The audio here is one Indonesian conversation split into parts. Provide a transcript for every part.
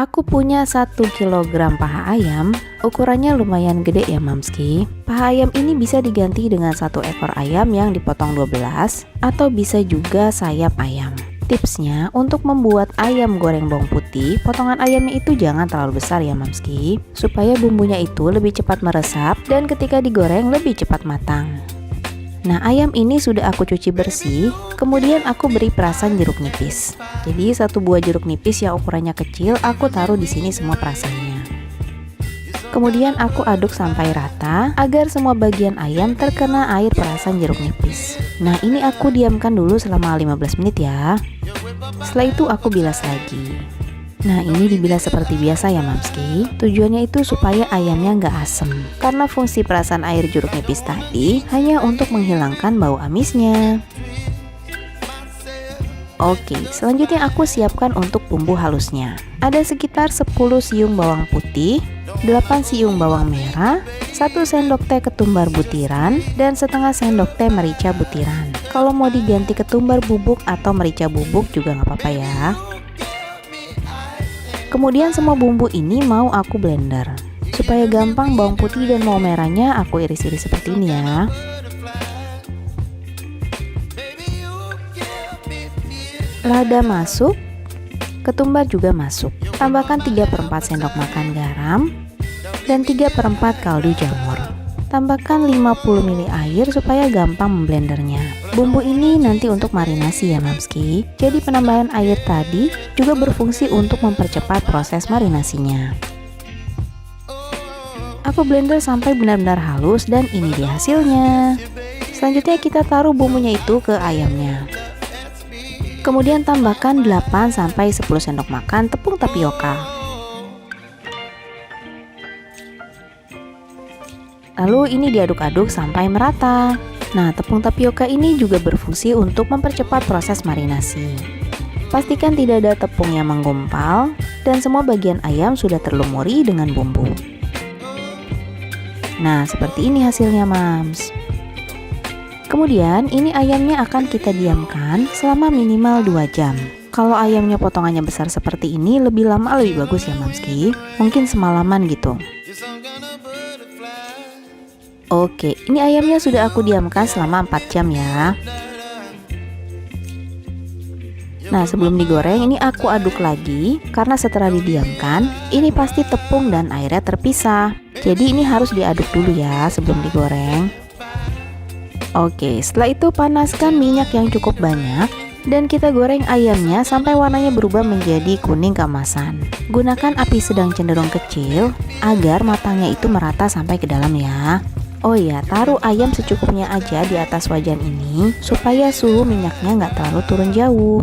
Aku punya 1 kilogram paha ayam, ukurannya lumayan gede ya mamski. Paha ayam ini bisa diganti dengan 1 ekor ayam yang dipotong 12, atau bisa juga sayap ayam. Tipsnya, untuk membuat ayam goreng bawang putih, potongan ayamnya itu jangan terlalu besar ya mamski, supaya bumbunya itu lebih cepat meresap dan ketika digoreng lebih cepat matang. Nah, ayam ini sudah aku cuci bersih, kemudian aku beri perasan jeruk nipis. Jadi 1 buah jeruk nipis yang ukurannya kecil aku taruh di sini semua perasannya. Kemudian aku aduk sampai rata agar semua bagian ayam terkena air perasan jeruk nipis. Nah, ini aku diamkan dulu selama 15 menit ya. Setelah itu aku bilas lagi. Nah, ini dibilas seperti biasa ya mamski. Tujuannya itu supaya ayamnya nggak asem, karena fungsi perasan air jeruk nipis tadi hanya untuk menghilangkan bau amisnya. Oke, selanjutnya aku siapkan untuk bumbu halusnya. Ada sekitar 10 siung bawang putih, 8 siung bawang merah, 1 sendok teh ketumbar butiran, dan setengah sendok teh merica butiran. Kalau mau diganti ketumbar bubuk atau merica bubuk juga nggak apa-apa ya. Kemudian semua bumbu ini mau aku blender. Supaya gampang, bawang putih dan bawang merahnya aku iris-iris seperti ini ya. Lada masuk, ketumbar juga masuk. Tambahkan 3/4 sendok makan garam dan 3/4 kaldu jamur. Tambahkan 50 ml air supaya gampang memblendernya. Bumbu ini nanti untuk marinasi ya mamski. Jadi penambahan air tadi juga berfungsi untuk mempercepat proses marinasinya. Aku blender sampai benar-benar halus dan ini dia hasilnya. Selanjutnya kita taruh bumbunya itu ke ayamnya. Kemudian tambahkan 8-10 sendok makan tepung tapioka. Lalu ini diaduk-aduk sampai merata. Nah, tepung tapioka ini juga berfungsi untuk mempercepat proses marinasi. Pastikan tidak ada tepung yang menggumpal dan semua bagian ayam sudah terlumuri dengan bumbu. Nah, seperti ini hasilnya mams. Kemudian ini ayamnya akan kita diamkan selama minimal 2 jam. Kalau ayamnya potongannya besar seperti ini, lebih lama lebih bagus ya mamski. Mungkin semalaman gitu. Oke, ini ayamnya sudah aku diamkan selama 4 jam ya. Nah, sebelum digoreng ini aku aduk lagi, karena setelah didiamkan ini pasti tepung dan airnya terpisah. Jadi ini harus diaduk dulu ya sebelum digoreng. Oke, setelah itu panaskan minyak yang cukup banyak dan kita goreng ayamnya sampai warnanya berubah menjadi kuning keemasan. Gunakan api sedang cenderung kecil agar matangnya itu merata sampai ke dalam ya. Oh iya, taruh ayam secukupnya aja di atas wajan ini supaya suhu minyaknya nggak terlalu turun jauh.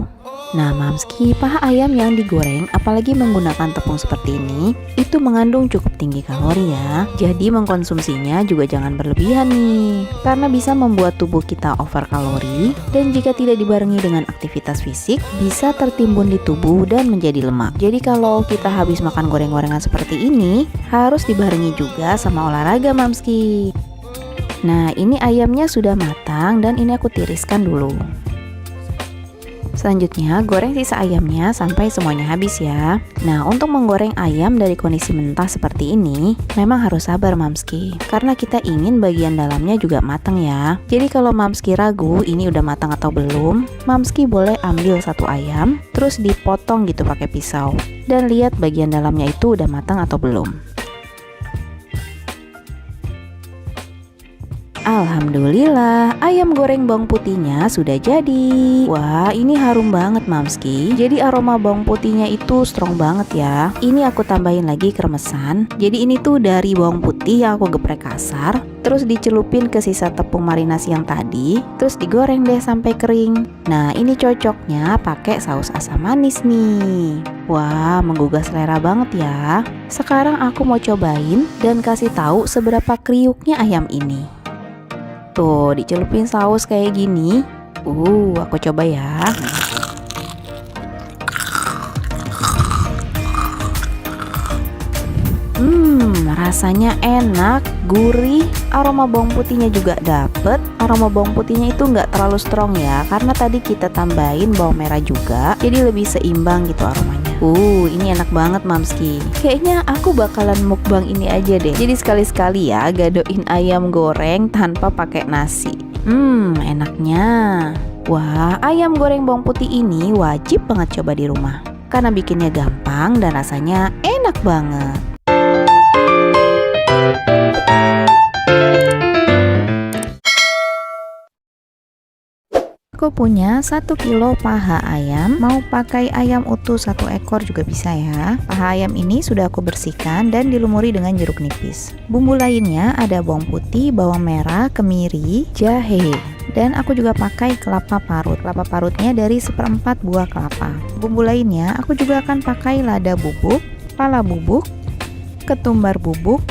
Nah mamski, paha ayam yang digoreng apalagi menggunakan tepung seperti ini itu mengandung cukup tinggi kalori ya. Jadi mengkonsumsinya juga jangan berlebihan nih, karena bisa membuat tubuh kita over kalori dan jika tidak dibarengi dengan aktivitas fisik bisa tertimbun di tubuh dan menjadi lemak. Jadi kalau kita habis makan goreng-gorengan seperti ini harus dibarengi juga sama olahraga mamski. Nah, ini ayamnya sudah matang dan ini aku tiriskan dulu. Selanjutnya goreng sisa ayamnya sampai semuanya habis ya. Nah, untuk menggoreng ayam dari kondisi mentah seperti ini memang harus sabar mamski, karena kita ingin bagian dalamnya juga matang ya. Jadi kalau mamski ragu ini udah matang atau belum, mamski boleh ambil 1 ayam terus dipotong gitu pakai pisau dan lihat bagian dalamnya itu udah matang atau belum. Alhamdulillah, ayam goreng bawang putihnya sudah jadi. Wah, ini harum banget mamski. Jadi aroma bawang putihnya itu strong banget ya. Ini aku tambahin lagi kremesan. Jadi ini tuh dari bawang putih yang aku geprek kasar, terus dicelupin ke sisa tepung marinasi yang tadi, terus digoreng deh sampai kering. Nah, ini cocoknya pakai saus asam manis nih. Wah, menggugah selera banget ya. Sekarang aku mau cobain dan kasih tahu seberapa kriuknya ayam ini. Tuh, dicelupin saus kayak gini. Aku coba ya. Rasanya enak, gurih, aroma bawang putihnya juga dapet. Aroma bawang putihnya itu nggak terlalu strong ya, karena tadi kita tambahin bawang merah juga, jadi lebih seimbang gitu aromanya. Ini enak banget Mamski. Kayaknya aku bakalan mukbang ini aja deh. Jadi sekali-sekali ya gadoin ayam goreng tanpa pakai nasi. Enaknya. Wah, ayam goreng bawang putih ini wajib banget coba di rumah. Karena bikinnya gampang dan rasanya enak banget. Aku punya 1 kilo paha ayam. Mau pakai ayam utuh 1 ekor juga bisa ya. Paha ayam ini sudah aku bersihkan dan dilumuri dengan jeruk nipis. Bumbu lainnya ada bawang putih, bawang merah, kemiri, jahe. Dan aku juga pakai kelapa parut. Kelapa parutnya dari 1/4 buah kelapa. Bumbu lainnya aku juga akan pakai lada bubuk, pala bubuk, ketumbar bubuk,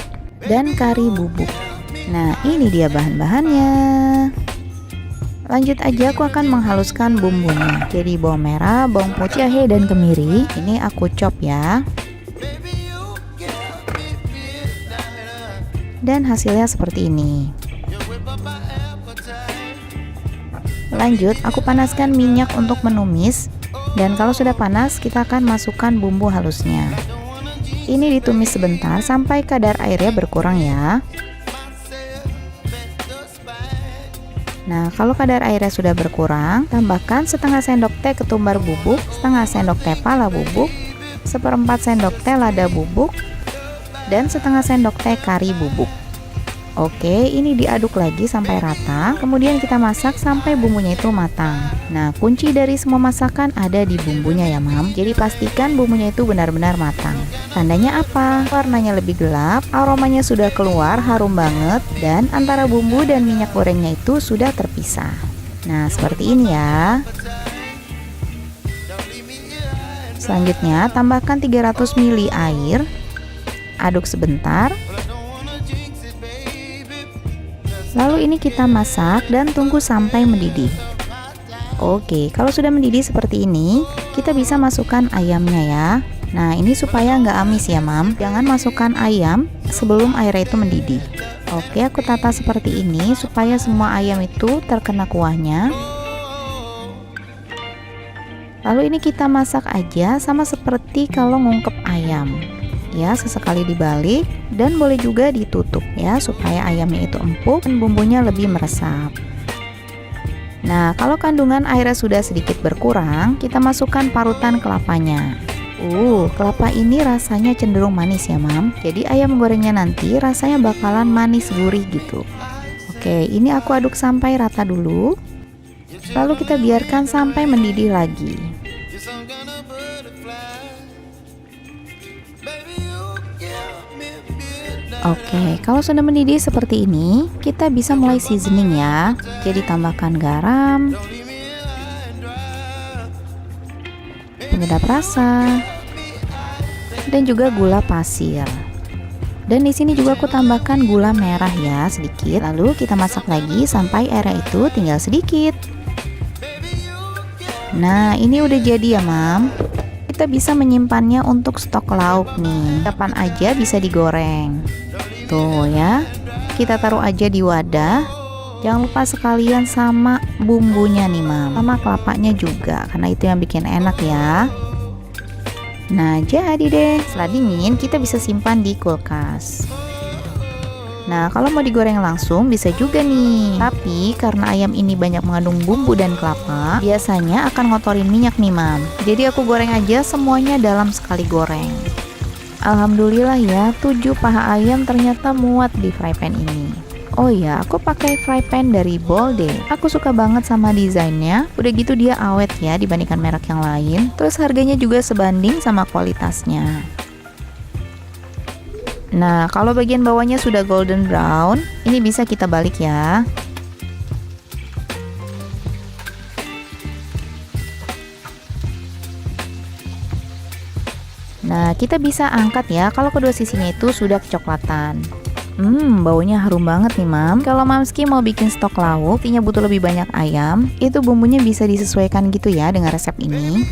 dan kari bubuk. Nah, ini dia bahan-bahannya. Lanjut aja, aku akan menghaluskan bumbunya. Jadi bawang merah, bawang putih, jahe, dan kemiri ini aku chop ya. Dan hasilnya seperti ini. Lanjut, aku panaskan minyak untuk menumis. Dan kalau sudah panas, kita akan masukkan bumbu halusnya. Ini ditumis sebentar sampai kadar airnya berkurang ya. Nah, kalau kadar airnya sudah berkurang, tambahkan setengah sendok teh ketumbar bubuk, setengah sendok teh pala bubuk, 1/4 sendok teh lada bubuk, dan setengah sendok teh kari bubuk. Oke, ini diaduk lagi sampai rata. Kemudian kita masak sampai bumbunya itu matang. Nah, kunci dari semua masakan ada di bumbunya ya, Mam. Jadi pastikan bumbunya itu benar-benar matang. Tandanya apa? Warnanya lebih gelap, aromanya sudah keluar, harum banget, dan antara bumbu dan minyak gorengnya itu sudah terpisah. Nah, seperti ini ya. Selanjutnya, tambahkan 300 ml air. Aduk sebentar. Lalu ini kita masak dan tunggu sampai mendidih. Oke, kalau sudah mendidih seperti ini, kita bisa masukkan ayamnya ya. Nah, ini supaya nggak amis ya, Mam. Jangan masukkan ayam sebelum airnya itu mendidih. Oke, aku tata seperti ini supaya semua ayam itu terkena kuahnya. Lalu ini kita masak aja sama seperti kalau ngungkep ayam. Ya, sesekali dibalik dan boleh juga ditutup ya supaya ayamnya itu empuk dan bumbunya lebih meresap. Nah, kalau kandungan airnya sudah sedikit berkurang, kita masukkan parutan kelapanya. Kelapa ini rasanya cenderung manis ya, Mam. Jadi ayam gorengnya nanti rasanya bakalan manis gurih gitu. Oke, ini aku aduk sampai rata dulu. Lalu kita biarkan sampai mendidih lagi. Oke, kalau sudah mendidih seperti ini, kita bisa mulai seasoning ya. Jadi tambahkan garam, penyedap rasa, dan juga gula pasir. Dan di sini juga aku tambahkan gula merah ya sedikit. Lalu kita masak lagi sampai airnya itu tinggal sedikit. Nah, ini udah jadi ya, Mam. Kita bisa menyimpannya untuk stok lauk nih. Kapan aja bisa digoreng. Tuh ya, kita taruh aja di wadah. Jangan lupa sekalian sama bumbunya nih, Mam. Sama kelapanya juga, karena itu yang bikin enak ya. Nah, jadi deh. Setelah dingin, kita bisa simpan di kulkas. Nah, kalau mau digoreng langsung bisa juga nih. Tapi karena ayam ini banyak mengandung bumbu dan kelapa, biasanya akan ngotorin minyak nih, Mam. Jadi aku goreng aja semuanya dalam sekali goreng. Alhamdulillah ya, 7 paha ayam ternyata muat di fry pan ini. Oh ya, aku pakai fry pan dari Bolde. Aku suka banget sama desainnya. Udah gitu dia awet ya dibandingkan merek yang lain. Terus harganya juga sebanding sama kualitasnya. Nah, kalau bagian bawahnya sudah golden brown, ini bisa kita balik ya. Nah, kita bisa angkat ya kalau kedua sisinya itu sudah kecoklatan. Baunya harum banget nih, Mam. Kalau Mamski mau bikin stok lauk, artinya butuh lebih banyak ayam, itu bumbunya bisa disesuaikan gitu ya dengan resep ini.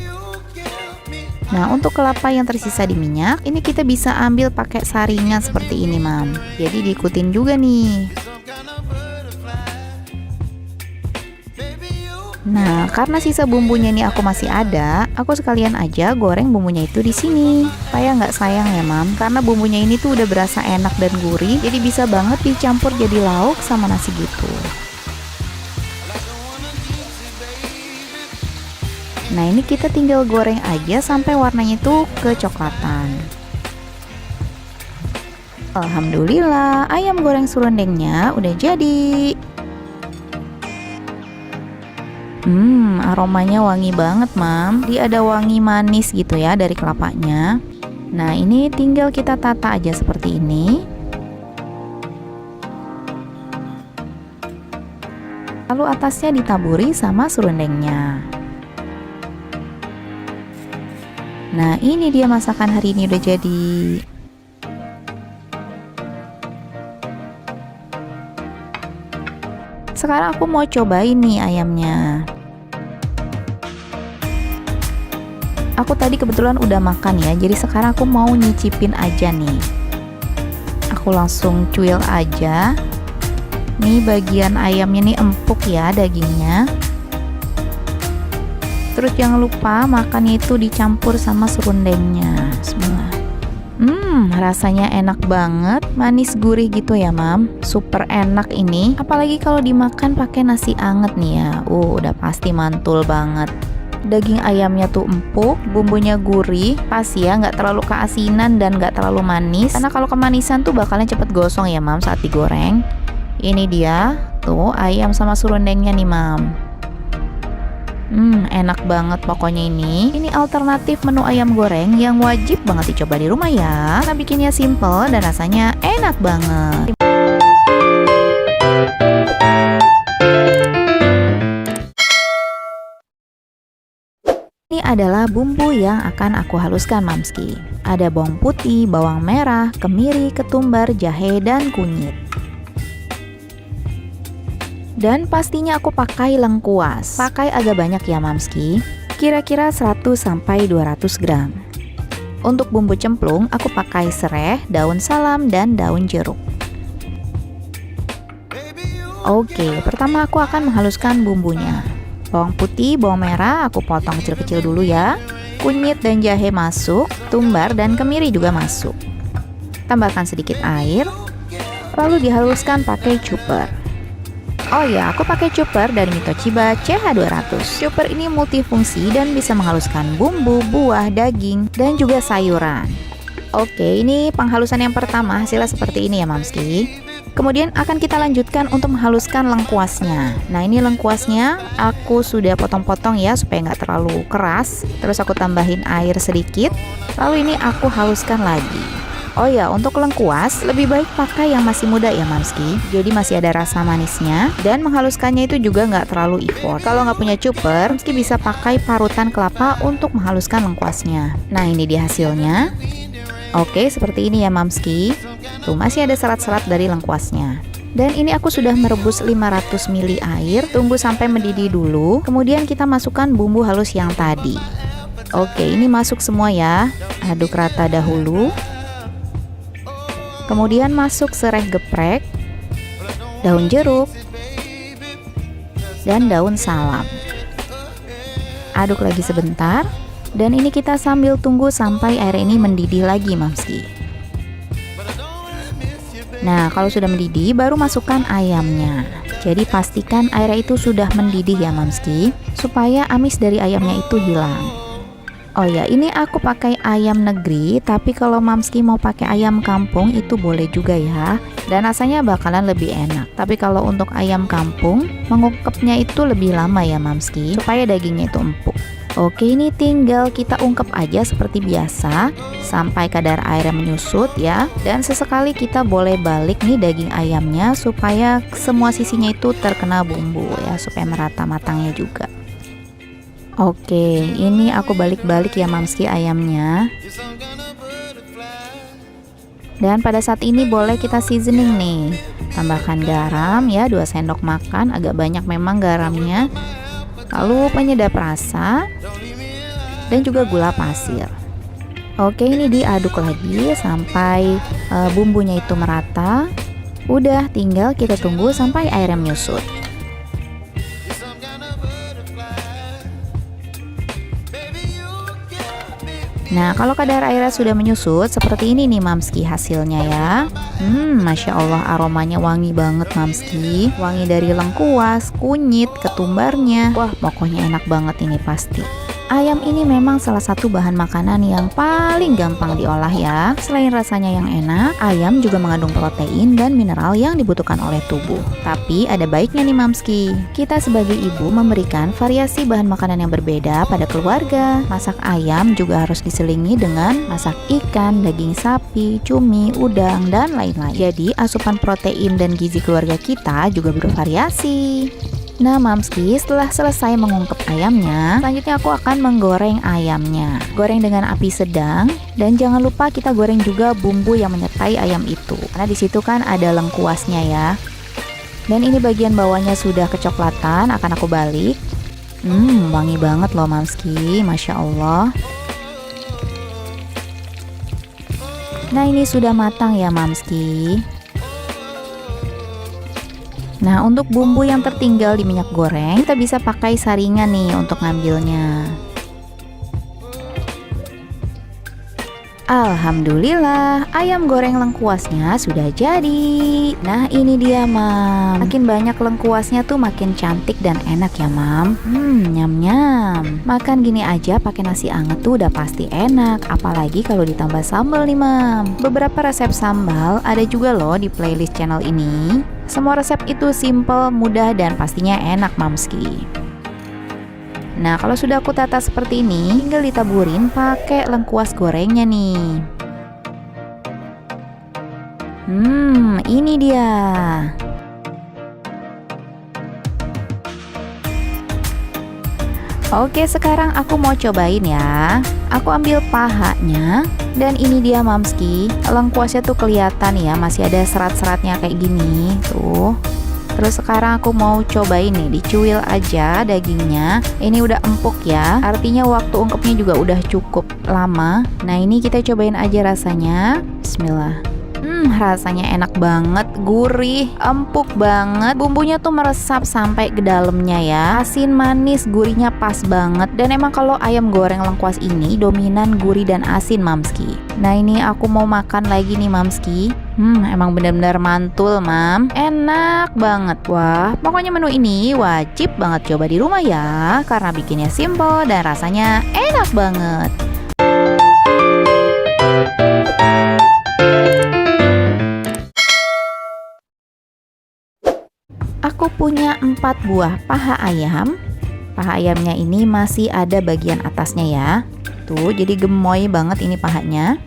Nah, untuk kelapa yang tersisa di minyak, ini kita bisa ambil pakai saringan seperti ini, Mam. Jadi diikutin juga nih. Nah, karena sisa bumbunya ini aku masih ada, aku sekalian aja goreng bumbunya itu di sini. Supaya nggak sayang ya, Mam. Karena bumbunya ini tuh udah berasa enak dan gurih, jadi bisa banget dicampur jadi lauk sama nasi gitu. Nah, ini kita tinggal goreng aja sampai warnanya itu kecoklatan. Alhamdulillah, ayam goreng serundengnya udah jadi. Aromanya wangi banget, Mam. Dia ada wangi manis gitu ya dari kelapanya. Nah, ini tinggal kita tata aja seperti ini. Lalu atasnya ditaburi sama serundengnya. Nah, ini dia masakan hari ini udah jadi. Sekarang aku mau cobain nih ayamnya. Aku tadi kebetulan udah makan ya, jadi sekarang aku mau nyicipin aja nih. Aku langsung cuil aja. Nih bagian ayamnya nih empuk ya dagingnya. Terus jangan lupa makannya itu dicampur sama serundengnya semua. Rasanya enak banget, manis gurih gitu ya, Mam. Super enak ini, apalagi kalau dimakan pakai nasi anget nih ya. Udah pasti mantul banget. Daging ayamnya tuh empuk, bumbunya gurih, pas ya, nggak terlalu keasinan dan nggak terlalu manis. Karena kalau kemanisan tuh bakalan cepet gosong ya, Mam, saat digoreng. Ini dia, tuh ayam sama serundengnya nih, Mam. Enak banget pokoknya ini. Ini alternatif menu ayam goreng yang wajib banget dicoba di rumah ya. Karena bikinnya simple dan rasanya enak banget. Ini adalah bumbu yang akan aku haluskan, Mamski. Ada bawang putih, bawang merah, kemiri, ketumbar, jahe, dan kunyit. Dan pastinya aku pakai lengkuas. Pakai agak banyak ya, Mamski. Kira-kira 100-200 gram. Untuk bumbu cemplung, aku pakai serai, daun salam, dan daun jeruk. Oke, pertama aku akan menghaluskan bumbunya. Bawang putih, bawang merah aku potong kecil-kecil dulu ya. Kunyit dan jahe masuk, tumbar dan kemiri juga masuk. Tambahkan sedikit air, lalu dihaluskan pakai chopper. Oh ya, aku pakai chopper dari Mitochiba CH200. Chopper ini multifungsi dan bisa menghaluskan bumbu, buah, daging, dan juga sayuran. Oke, ini penghalusan yang pertama, hasilnya seperti ini ya, Mamski. Kemudian akan kita lanjutkan untuk menghaluskan lengkuasnya. Nah, ini lengkuasnya aku sudah potong-potong ya supaya nggak terlalu keras. Terus aku tambahin air sedikit. Lalu ini aku haluskan lagi. Oh ya, untuk lengkuas lebih baik pakai yang masih muda ya, Mamski. Jadi masih ada rasa manisnya dan menghaluskannya itu juga nggak terlalu effort. Kalau nggak punya chopper, Mamski bisa pakai parutan kelapa untuk menghaluskan lengkuasnya. Nah, ini dia hasilnya. Oke, seperti ini ya, Mamski. Tuh, masih ada serat-serat dari lengkuasnya. Dan ini aku sudah merebus 500 ml air. Tunggu sampai mendidih dulu. Kemudian kita masukkan bumbu halus yang tadi. Oke, ini masuk semua ya. Aduk rata dahulu. Kemudian masuk serai geprek, daun jeruk, dan daun salam. Aduk lagi sebentar. Dan ini kita sambil tunggu sampai air ini mendidih lagi, Mamski. Nah, kalau sudah mendidih, baru masukkan ayamnya. Jadi pastikan airnya itu sudah mendidih ya, Mamski, supaya amis dari ayamnya itu hilang. Oh ya, ini aku pakai ayam negeri, tapi kalau Mamski mau pakai ayam kampung itu boleh juga ya. Dan rasanya bakalan lebih enak. Tapi kalau untuk ayam kampung, mengungkepnya itu lebih lama ya, Mamski, supaya dagingnya itu empuk. Oke, ini tinggal kita ungkep aja seperti biasa sampai kadar airnya menyusut ya. Dan sesekali kita boleh balik nih daging ayamnya supaya semua sisinya itu terkena bumbu ya, supaya merata matangnya juga. Oke, ini aku balik-balik ya, Mamski, ayamnya. Dan pada saat ini boleh kita seasoning nih. Tambahkan garam ya, 2 sendok makan, agak banyak memang garamnya. Lalu penyedap rasa dan juga gula pasir. Oke, ini diaduk lagi sampai bumbunya itu merata. Udah, tinggal kita tunggu sampai airnya menyusut. Nah, kalau kadar airnya sudah menyusut, seperti ini nih Mamski hasilnya ya. Masya Allah, aromanya wangi banget Mamski. Wangi dari lengkuas, kunyit, ketumbarnya. Wah, pokoknya enak banget ini pasti. Ayam ini memang salah satu bahan makanan yang paling gampang diolah ya. Selain rasanya yang enak, ayam juga mengandung protein dan mineral yang dibutuhkan oleh tubuh. Tapi ada baiknya nih Mamski, kita sebagai ibu memberikan variasi bahan makanan yang berbeda pada keluarga. Masak ayam juga harus diselingi dengan masak ikan, daging sapi, cumi, udang, dan lain-lain. Jadi asupan protein dan gizi keluarga kita juga bervariasi. Nah Mamski, setelah selesai mengungkep ayamnya, selanjutnya aku akan menggoreng ayamnya. Goreng dengan api sedang, dan jangan lupa kita goreng juga bumbu yang menyertai ayam itu. Karena di situ kan ada lengkuasnya ya. Dan ini bagian bawahnya sudah kecoklatan, akan aku balik. Wangi banget loh Mamski, Masya Allah. Nah ini sudah matang ya Mamski. Nah, untuk bumbu yang tertinggal di minyak goreng, kita bisa pakai saringan nih untuk ngambilnya. Alhamdulillah, ayam goreng lengkuasnya sudah jadi. Nah, ini dia, Mam. Makin banyak lengkuasnya tuh makin cantik dan enak ya, Mam. Nyam-nyam. Makan gini aja pakai nasi anget tuh udah pasti enak. Apalagi kalau ditambah sambal nih, Mam. Beberapa resep sambal ada juga loh di playlist channel ini. Semua resep itu simple, mudah, dan pastinya enak, Mamski. Nah, kalau sudah aku tata seperti ini, tinggal ditaburin pakai lengkuas gorengnya nih. Ini dia. Oke, sekarang aku mau cobain ya. Aku ambil pahanya, dan ini dia Mamski. Lengkuasnya tuh kelihatan ya, masih ada serat-seratnya kayak gini, tuh. Terus sekarang aku mau cobain nih, dicuil aja dagingnya. Ini udah empuk ya, artinya waktu ungkepnya juga udah cukup lama. Nah ini kita cobain aja rasanya. Bismillah. Rasanya enak banget, gurih, empuk banget. Bumbunya tuh meresap sampai ke dalamnya ya. Asin, manis, gurihnya pas banget. Dan emang kalau ayam goreng lengkuas ini dominan gurih dan asin Mamski. Nah ini aku mau makan lagi nih Mamski. Emang benar-benar mantul Mam. Enak banget. Wah, pokoknya menu ini wajib banget coba di rumah ya, karena bikinnya simple dan rasanya enak banget. Aku punya 4 buah paha ayam. Paha ayamnya ini masih ada bagian atasnya ya. Tuh, jadi gemoy banget ini pahanya.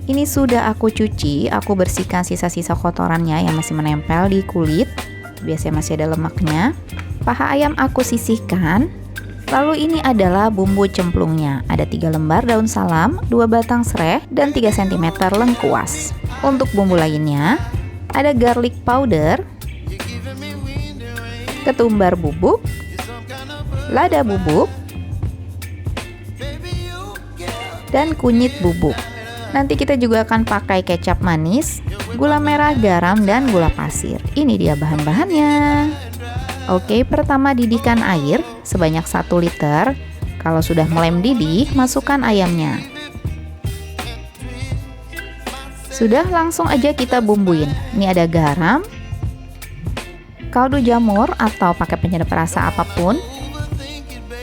Ini sudah aku cuci, aku bersihkan sisa-sisa kotorannya yang masih menempel di kulit. Biasanya masih ada lemaknya. Paha ayam aku sisihkan. Lalu ini adalah bumbu cemplungnya. Ada 3 lembar daun salam, 2 batang serai, dan 3 cm lengkuas. Untuk bumbu lainnya, ada garlic powder, ketumbar bubuk, lada bubuk, dan kunyit bubuk. Nanti kita juga akan pakai kecap manis, gula merah, garam, dan gula pasir. Ini dia bahan-bahannya. Oke, pertama didihkan air sebanyak 1 liter. Kalau sudah mulai mendidih, masukkan ayamnya. Sudah, langsung aja kita bumbuin. Ini ada garam, kaldu jamur atau pakai penyedap rasa apapun,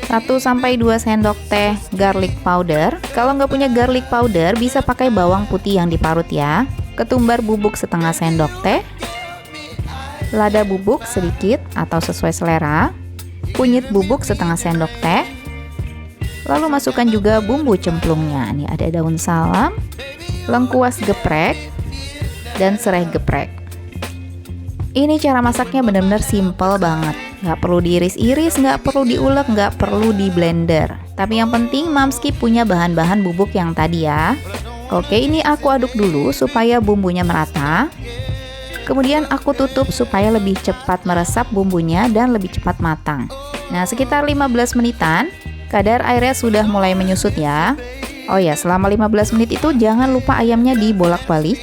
1-2 sendok teh garlic powder. Kalau nggak punya garlic powder, bisa pakai bawang putih yang diparut ya. Ketumbar bubuk setengah sendok teh, lada bubuk sedikit atau sesuai selera, kunyit bubuk setengah sendok teh. Lalu masukkan juga bumbu cemplungnya. Nih ada daun salam, lengkuas geprek, dan serai geprek. Ini cara masaknya benar-benar simple banget. Nggak perlu diiris-iris, nggak perlu diulek, nggak perlu di blender. Tapi yang penting Mamski punya bahan-bahan bubuk yang tadi ya. Oke, ini aku aduk dulu supaya bumbunya merata. Kemudian aku tutup supaya lebih cepat meresap bumbunya dan lebih cepat matang. Nah, sekitar 15 menitan, kadar airnya sudah mulai menyusut ya. Oh ya, selama 15 menit itu jangan lupa ayamnya dibolak-balik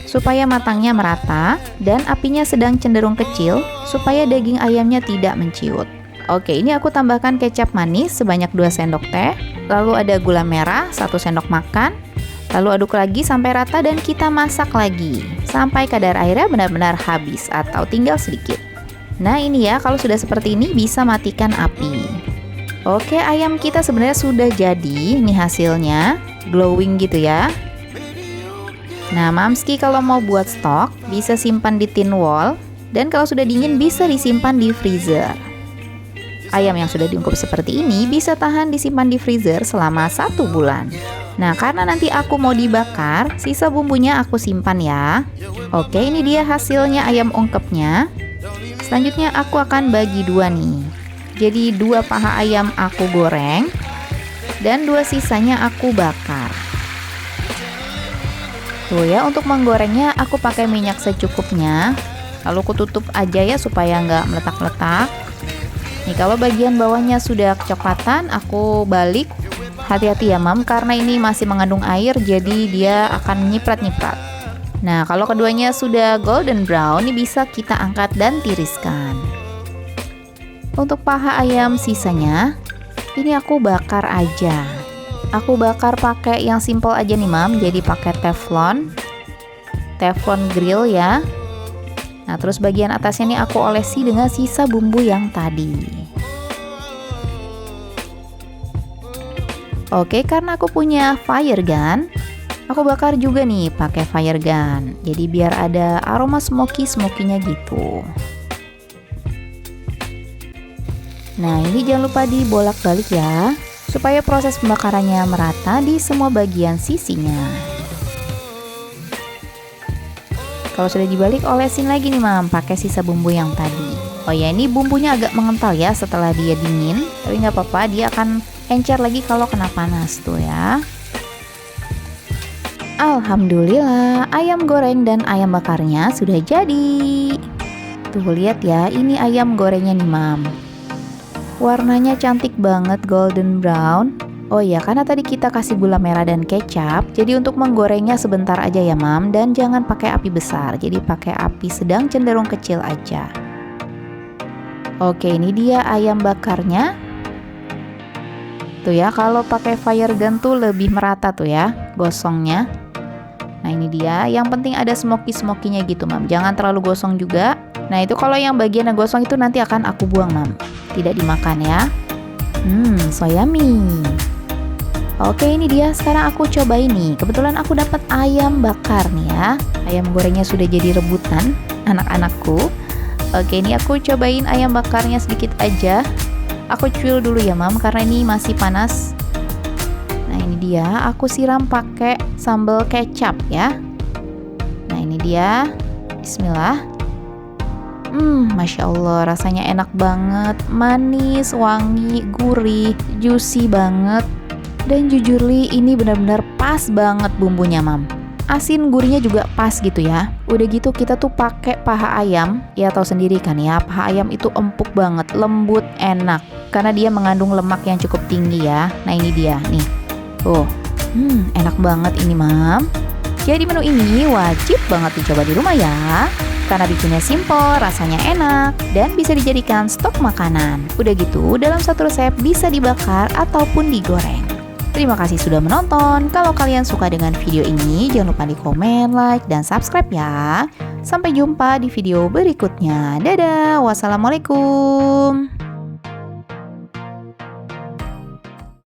supaya matangnya merata dan apinya sedang cenderung kecil supaya daging ayamnya tidak menciut. Oke, ini aku tambahkan kecap manis sebanyak 2 sendok teh. lalu ada gula merah 1 sendok makan, lalu aduk lagi sampai rata dan kita masak lagi sampai kadar airnya benar-benar habis atau tinggal sedikit. Nah ini ya, kalau sudah seperti ini bisa matikan api. Oke, ayam kita sebenarnya sudah jadi, ini hasilnya glowing gitu ya. Nah Mamski kalau mau buat stok bisa simpan di tin wall, dan kalau sudah dingin bisa disimpan di freezer. Ayam yang sudah diungkep seperti ini bisa tahan disimpan di freezer selama 1 bulan. Nah karena nanti aku mau dibakar, sisa bumbunya aku simpan ya. Oke, ini dia hasilnya ayam ungkepnya. Selanjutnya aku akan bagi 2 nih. Jadi 2 paha ayam aku goreng dan 2 sisanya aku bakar. Tuh ya, untuk menggorengnya aku pakai minyak secukupnya. Lalu aku tutup aja ya supaya nggak meletak-letak. Nih kalau bagian bawahnya sudah kecoklatan, aku balik. Hati-hati ya Mam, karena ini masih mengandung air, jadi dia akan nyiprat-nyiprat. Nah kalau keduanya sudah golden brown, ini bisa kita angkat dan tiriskan. Untuk paha ayam sisanya, ini aku bakar aja. Aku bakar pakai yang simple aja nih Mam, jadi pakai teflon grill ya. Nah terus bagian atasnya nih aku olesi dengan sisa bumbu yang tadi. Oke, karena aku punya fire gun, aku bakar juga nih pakai fire gun. Jadi biar ada aroma smoky-smokinya gitu. Nah ini jangan lupa dibolak-balik ya, supaya proses pembakarannya merata di semua bagian sisinya. Kalau sudah dibalik, olesin lagi nih Mam, pakai sisa bumbu yang tadi. Oh ya, ini bumbunya agak mengental ya setelah dia dingin, tapi nggak apa-apa, dia akan encer lagi kalau kena panas tuh ya. Alhamdulillah, ayam goreng dan ayam bakarnya sudah jadi. Tuh lihat ya, ini ayam gorengnya nih Mam. Warnanya cantik banget, golden brown. Oh ya, karena tadi kita kasih gula merah dan kecap, jadi untuk menggorengnya sebentar aja ya Mam, dan jangan pakai api besar, jadi pakai api sedang cenderung kecil aja. Oke, ini dia ayam bakarnya. Tuh ya, kalau pakai fire gun tuh lebih merata tuh ya gosongnya. Nah ini dia, yang penting ada smoky-smokinya gitu Mam, jangan terlalu gosong juga. Nah itu kalau yang bagian yang gosong itu nanti akan aku buang Mam, tidak dimakan ya. So yummy. Oke, ini dia, sekarang aku cobain nih. Kebetulan aku dapat ayam bakar nih ya. Ayam gorengnya sudah jadi rebutan anak-anakku. Oke, ini aku cobain ayam bakarnya sedikit aja. Aku cuil dulu ya Mam, karena ini masih panas. Nah ini dia, aku siram pakai sambal kecap ya. Nah ini dia, bismillah. Masya Allah, rasanya enak banget, manis, wangi, gurih, juicy banget. Dan jujur Li, ini benar-benar pas banget bumbunya Mam. Asin gurihnya juga pas gitu ya. Udah gitu kita tuh pakai paha ayam, ya tahu sendiri kan ya, paha ayam itu empuk banget, lembut, enak. Karena dia mengandung lemak yang cukup tinggi ya. Nah ini dia nih. Enak banget ini Mam. Jadi menu ini wajib banget dicoba di rumah ya. Karena bikinnya simple, rasanya enak, dan bisa dijadikan stok makanan. Udah gitu, dalam satu resep bisa dibakar ataupun digoreng. Terima kasih sudah menonton. Kalau kalian suka dengan video ini, jangan lupa di komen, like, dan subscribe ya. Sampai jumpa di video berikutnya. Dadah, wassalamualaikum.